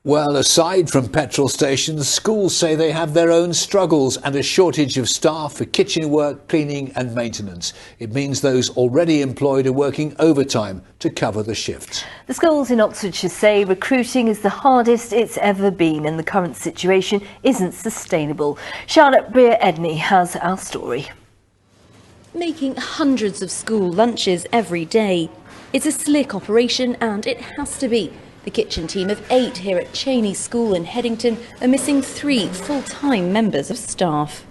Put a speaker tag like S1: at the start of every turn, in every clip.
S1: Well, aside from petrol stations, schools say they have their own struggles and a shortage of staff for kitchen work, cleaning and maintenance. It means those already employed are working overtime to cover the shifts.
S2: The schools in Oxfordshire say recruiting is the hardest it's ever been and the current situation isn't sustainable. Charlotte Breer-Edney has our story.
S3: Making hundreds of school lunches every day. It's a slick operation and it has to be. The kitchen team of 8 here at Cheney School in Headington are missing 3 full-time members of staff.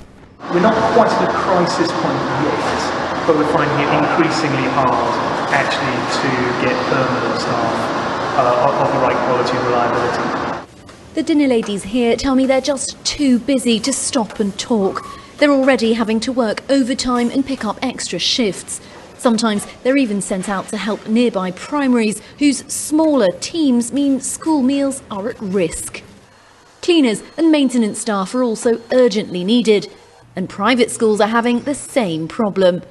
S4: We're not quite at a crisis point yet, but we're finding it increasingly hard actually to get permanent staff of the right quality and reliability.
S3: The dinner ladies here tell me they're just too busy to stop and talk. They're already having to work overtime and pick up extra shifts. Sometimes they're even sent out to help nearby primaries whose smaller teams mean school meals are at risk. Cleaners and maintenance staff are also urgently needed, and private schools are having the same problem.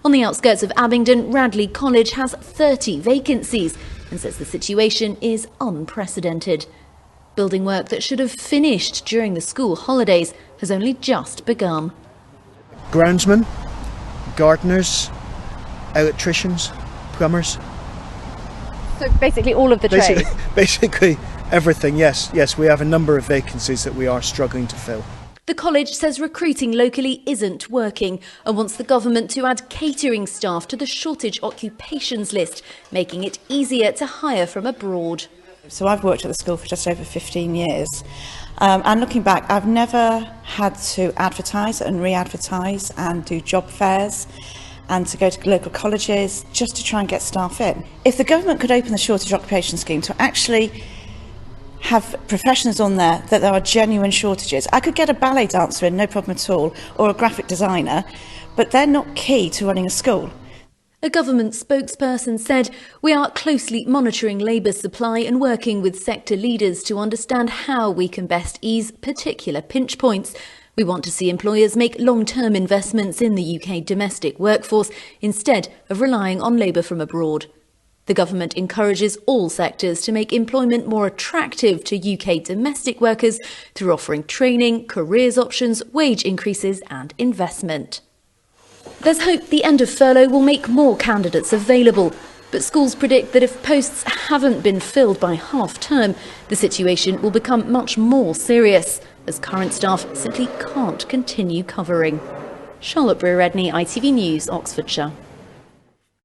S3: On the outskirts of Abingdon, Radley College has 30 vacancies and says the situation is unprecedented. Building work that should have finished during the school holidays has only just begun.
S5: Groundsmen, gardeners, electricians, plumbers.
S6: So basically all of the trades?
S5: Basically everything, yes. Yes, we have a number of vacancies that we are struggling to fill.
S3: The college says recruiting locally isn't working and wants the government to add catering staff to the shortage occupations list, making it easier to hire from abroad.
S7: So I've worked at the school for just over 15 years. And looking back, I've never had to advertise and re-advertise and do job fairs and to go to local colleges just to try and get staff in. If the government could open the shortage occupation scheme to actually have professions on there that there are genuine shortages. I could get a ballet dancer in, no problem at all, or a graphic designer, but they're not key to running a school.
S3: A government spokesperson said, "We are closely monitoring labour supply and working with sector leaders to understand how we can best ease particular pinch points. We want to see employers make long-term investments in the UK domestic workforce instead of relying on labour from abroad." The government encourages all sectors to make employment more attractive to UK domestic workers through offering training, careers options, wage increases and investment. There's hope the end of furlough will make more candidates available, but schools predict that if posts haven't been filled by half-term, the situation will become much more serious, as current staff simply can't continue covering. Charlotte Breer-Edney, ITV News, Oxfordshire.